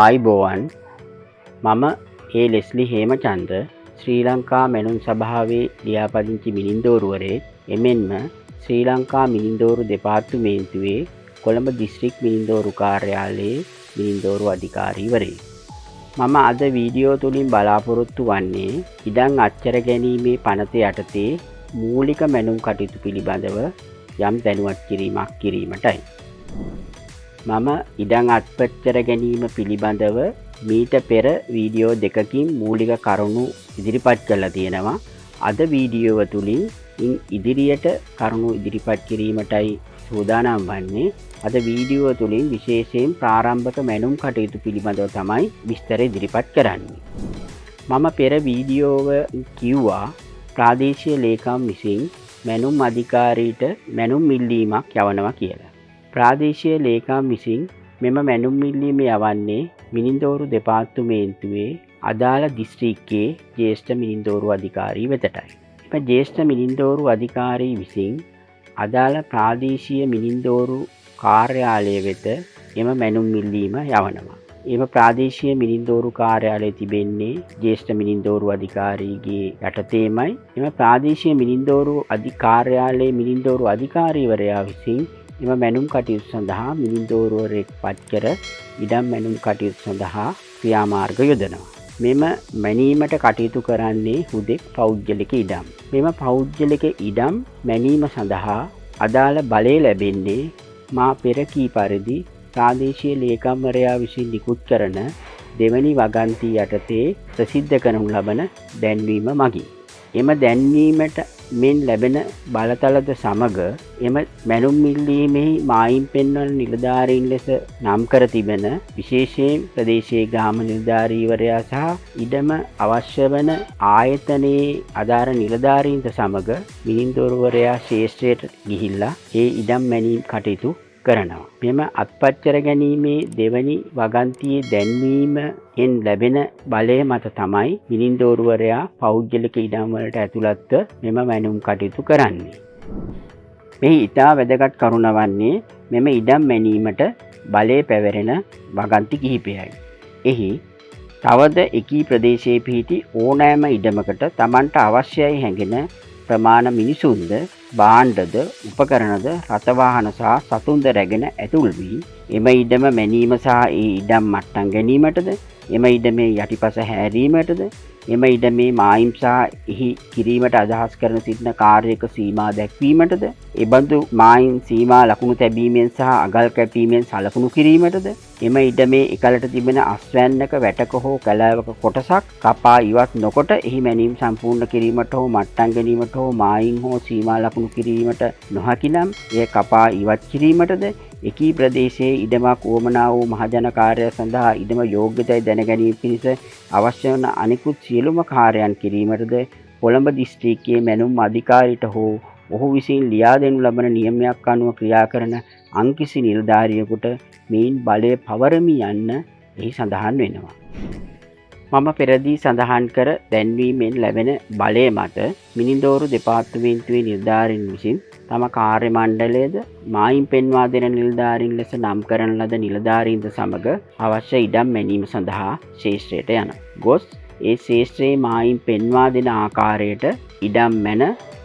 ආයිබෝවන් මම ලෙස්ලි හේමචන්ද්‍ර ශ්‍රී ලංකා මැනුම් සභාවේ ලියාපදිංචි මිනින්දෝරුවරයෙක් එමෙන්ම ශ්‍රී ලංකා මිනින්දෝරු දෙපාර්තමේන්තුවේ කොළඹ දිස්ත්‍රික් මිනින්දෝරු කාර්යාලයේ මිනින්දෝරු අධිකාරීවරයෙක්. මම අද වීඩියෝ තුලින් බලාපොරොත්තු වන්නේ ඉඩම් අච්චර ගැනීමේ පනත යටතේ මූලික මැනුම් කටයුතු පිළිබඳව යම් දැනුවත් කිරීමක් කිරීමටයි. මම ඉඩම් අත්පච්චර ගැනීම පිළිබඳව මීට පෙර වීඩියෝ දෙකකින් මූලික කරුණු ඉදිරිපත් කළා තියෙනවා. අද වීඩියෝව තුලින් ඉදිරියට කරුණු ඉදිරිපත් කිරීමටයි සූදානම් වන්නේ. අද වීඩියෝව තුලින් විශේෂයෙන් ප්‍රාරම්භක මැනුම් කටයුතු පිළිබඳව තමයි විස්තර ඉදිරිපත් කරන්නේ. මම පෙර වීඩියෝව කිව්වා ප්‍රාදේශීය ලේකම් විසින් මැනුම් අධිකාරීට මැනුම් ඉල්ලීමක් යවනවා කියලා. ප්‍රාදේශීය ලේකම් විසින් මෙම මැනුම් ඉල්ලීම යවන්නේ මිනින්දෝරු දෙපාර්තමේන්තුවේ අදාළ දිස්ත්‍රික්කයේ ජ්‍යෙෂ්ඨ මිනින්දෝරු අධිකාරී වෙතටයි. මේ ජ්‍යෙෂ්ඨ මිනින්දෝරු අධිකාරී විසින් අදාළ ප්‍රාදේශීය මිනින්දෝරු කාර්යාලය වෙත එම මැනුම් ඉල්ලීම යවනවා. එම ප්‍රාදේශීය මිනින්දෝරු කාර්යාලය තිබෙන්නේ ජ්‍යෙෂ්ඨ මිනින්දෝරු අධිකාරීගේ යටතේමයි. එම ප්‍රාදේශීය මිනින්දෝරු කාර්යාලයේ මිනින්දෝරු අධිකාරීවරයා විසින් එම මැනුම් කටයුතු සඳහා මිනින්දෝරුවරයෙක් පත් කර ඉඩම් මැනුම් කටයුතු සඳහා ක්‍රියාමාර්ග යොදනවා. මෙම මැනීමට කටයුතු කරන්නේ හුදෙක් පෞද්ගලික ඉඩම්. මෙම පෞද්ගලික ඉඩම් මැනීම සඳහා අදාළ බලය ලැබෙන්නේ මා පෙර කී පරිදි ප්‍රාදේශීය ලේකම්වරයා විසින් නිකුත් කරන දෙවැනි වගන්තිය යටතේ ප්‍රසිද්ධ කරනු ලබන දැන්වීම මගින්. එම දැන්වීමට මෙන් ලැබෙන බලතලද සමග එම මැනුම් ඉල්ලීමෙහි මායිම් පෙන්වන නිලධාරීන් ලෙස නම් කර තිබෙන විශේෂයෙන් ප්‍රදේශීය ග්‍රාම නිලධාරීවරයා සහ ඉඩම අවශ්‍ය වන ආයතනයේ අදාළ නිලධාරීන්ට සමග මිනින්දෝරුවරයා ශේෂ්ත්‍රයට ගිහිල්ලා ඒ ඉඩම් මැනීම් කටයුතු කරනවා. මෙම අත්පච්චර ගැනීමේ දෙවැනි වගන්තියේ දැන්වීමෙන් ලැබෙන බලය මත තමයි මිනින්දෝරුවරයා පෞද්ගලික ඉඩම් වලට ඇතුළත්ව මෙම මැනුම් කටයුතු කරන්නේ. මෙහි ඉතා වැදගත් කරුණ වන්නේ මෙම ඉඩම් මැනීමට බලය පැවරෙන වගන්ති කිහිපයයි. එහි තවද එකී ප්‍රදේශයේ පිහිටි ඕනෑම ඉඩමකට Tamanට අවශ්‍යයි හැඟෙන ප්‍රමාණ මිනිසුන්ද භාණ්ඩද උපකරණද රථවාහන සහ සතුන්ද රැගෙන ඇතුල් වී එම ඉඩම මැනීම සහ ඒ ඉඩම් මට්ටම් ගැනීමටද එම ඉඩමේ යටිපස හැරීමටද එම ඉඩමේ මායිම් සහ එහි කිරීමට අදහස් කරන සිටින කාර්යයක සීමා දැක්වීමටද එබඳු මායිම් සීමා ලකුණු තැබීමෙන් සහ අගල් කැපීමෙන් සලකුණු කිරීමටද එම ඉඩමේ එකලට තිබෙන අස්වැන්නක වැටක හෝ කැලෑවක කොටසක් කපා ඉවත් නොකොට එහි මැනීම් සම්පූර්ණ කිරීමට හෝ මට්ටම් ගැනීමට හෝ මායිම් හෝ සීමා ලකුණු කිරීමට නොහැකි නම් එය කපා ඉවත් කිරීමටද එකී ප්‍රදේශයේ ඉඩමක් වුවමනා වූ මහජන කාර්ය සඳහා ඉඩම යෝග්‍යතයි දැනගැනීම පිණිස අවශ්‍ය වන අනිකුත් සියලුම කාර්යයන් කිරීමටද කොළඹ දිස්ත්‍රික්කයේ මැනුම් අධිකාරීට හෝ ඔහු විසින් ලියා දෙනු ලබන නියමයක් අනුව ක්‍රියා කරන අන්කිසි නිලධාරියෙකුට මේන් බලය පවරමි යන්න එහි සඳහන් වෙනවා. මම පෙරදී සඳහන් කර දැන්වීමෙන් ලැබෙන බලය මත මිනින්දෝරු දෙපාර්තමේන්තුවේ නිලධාරීන් විසින් තම කාර්ය මණ්ඩලයද මායිම් පෙන්වා දෙන නිලධාරීන් ලෙස නම් කරන ලද නිලධාරීන්ද සමග අවශ්‍ය ඉඩම් මැනීම සඳහා ශේෂ්ත්‍රයට යනවා. ගොස් ඒ ශේෂ්ත්‍රයේ මායිම් පෙන්වා දෙන ආකාරයට ඉඩම් මැන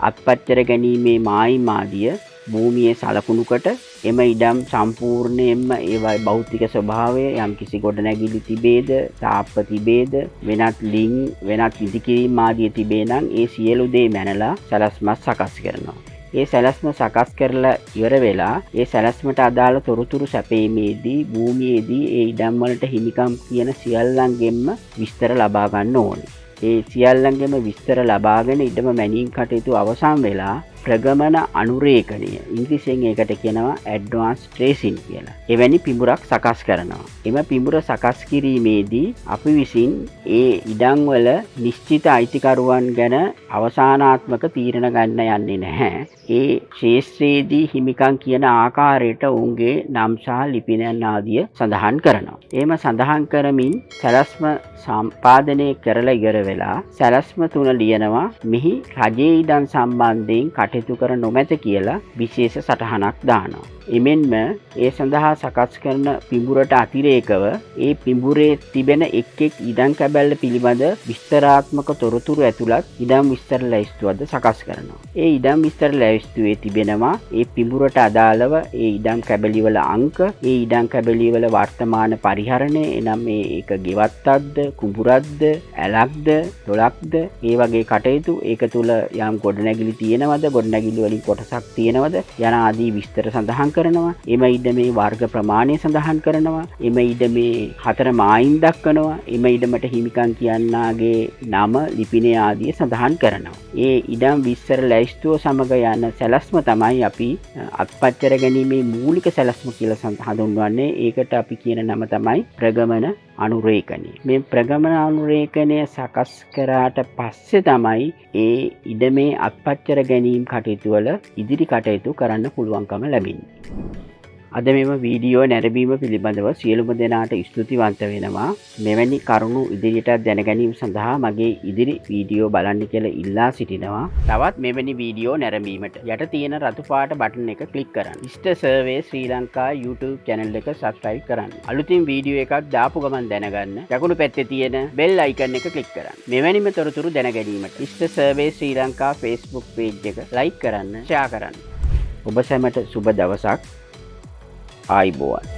අත්පච්චර ගැනීමේ මායිම් ආදිය භූමියේ සලකුණුකට එම ඉඩම් සම්පූර්ණයෙන්ම ඒවයි භෞතික ස්වභාවය යම් කිසි ගොඩනැගිලි තිබේද තාප්ප තිබේද වෙනත් ලිං වෙනත් ඉදිකිරීම් ආදිය තිබේ නම් ඒ සියලු දේ මැනලා සැලැස්මක් සකස් කරනවා. ඒ සැලැස්ම සකස් කරලා ඉවර වෙලා ඒ සැලැස්මට අදාළ තොරතුරු සැපීමේදී භූමියේදී ඒ ඉඩම් වලට හිමිකම් කියන සියල්ලන්ගෙන්ම විස්තර ලබා ගන්න ඕනේ. ඒ සියල්ලන්ගෙම විස්තර ලබාගෙන ඉඩම මැනීම් කටයුතු අවසන් වෙලා ප්‍රගමන අනුරේඛනය ඉංග්‍රීසියෙන් ඒකට කියනවා ඇඩ්වාන්ස් ට්‍රේසින් කියලා. එවැනි පිඹුරක් සකස් කරනවා. එම පිඹුර සකස් කිරීමේදී අපි විසින් ඒ ඉඩම් වල නිශ්චිත අයිතිකරුවන් ගැන අවසානාත්මක තීරණ ගන්න යන්නේ නැහැ. ඒ ශේෂ්ත්‍රයේදී හිමිකම් කියන ආකාරයට ඔවුන්ගේ නම් සහ ලිපිනයන් ආදිය සඳහන් කරනවා. එහෙම සඳහන් කරමින් සැලැස්ම සම්පාදනය කරලා ඉවර වෙලා සැලැස්ම තුන ලියනවා මෙහි රජයේ ඉඩම් සම්බන්ධයෙන් කටයුතු කර නොමැත කියලා විශේෂ සටහනක් දානවා. එමෙන්ම ඒ සඳහා සකස් කරන පිඹුරට අතිරේකව ඒ පිඹුරේ තිබෙන එක් එක් ඉඩම් කැබැල්ල පිළිබඳ විස්තරාත්මක තොරතුරු ඇතුළත් ඉඩම් විස්තර ලැයිස්තුවක්ද සකස් කරනවා. ඒ ඉඩම් විස්තර ලැයිස්තුවේ තිබෙනවා ඒ පිඹුරට අදාළව ඒ ඉඩම් කැබැලිවල අංක, ඒ ඉඩම් කැබැලිවල වර්තමාන පරිහරණය, එනම් ඒක ගෙවත්තක්ද, කුඹුරක්ද, ඇලක්ද, ඩොලක්ද, ඒ වගේ කටයුතු, ඒක තුල යම් ගොඩනැගිලි තියෙනවද, ගොඩනැගිලි වලින් කොටසක් තියෙනවද යන ආදී විස්තර සඳහන් කරනවා. එම ඉඩමේ වර්ග ප්‍රමාණය සඳහන් කරනවා. එම ඉඩමේ 4 මායිම් දක්වනවා. එම ඉඩමට හිමිකම් කියන්නාගේ නම, ලිපිනය ආදිය සඳහන් කරනවා. ඒ ඉඩම් විස්තර ලැයිස්තුව සමග යන සැලැස්ම තමයි අපි අත්පත්කර ගැනීමේ මූලික සැලැස්ම කියලා හඳුන්වන්නේ. ඒකට අපි කියන නම තමයි ප්‍රගමන අනුරේඛනය. මේ ප්‍රගමන අනුරේඛනය සකස් කරාට පස්සේ තමයි ඒ ඉඩමේ අත්පත්කර ගැනීම කටයුතු වල ඉදිරි කටයුතු කරන්න පුළුවන්කම ලැබෙන්නේ. අද මෙම වීඩියෝ නැරඹීම පිළිබඳව සියලුම දෙනාට ස්තුතිවන්ත වෙනවා. මෙවැනි කරුණු ඉදිරියට දැන ගැනීම සඳහා මගේ ඉදිරි වීඩියෝ බලන්න කියලා ඉල්ලා සිටිනවා. තවත් මෙවැනි වීඩියෝ නැරඹීමට යට තියෙන රතු පාට බටන් එක ක්ලික් කරන්න. Surveyor Sri Lanka YouTube channel එක subscribe කරන්න. අලුතින් වීඩියෝ එකක් දාපු ගමන් දැනගන්න දකුණු පැත්තේ තියෙන bell icon එක ක්ලික් කරන්න. මෙවැනිම තොරතුරු දැන ගැනීමට Surveyor Sri Lanka Facebook page එක like කරන්න, share කරන්න. ඔබ සැමට සුබ දවසක්. 𝗙𝗢𝗡𝗧𝗪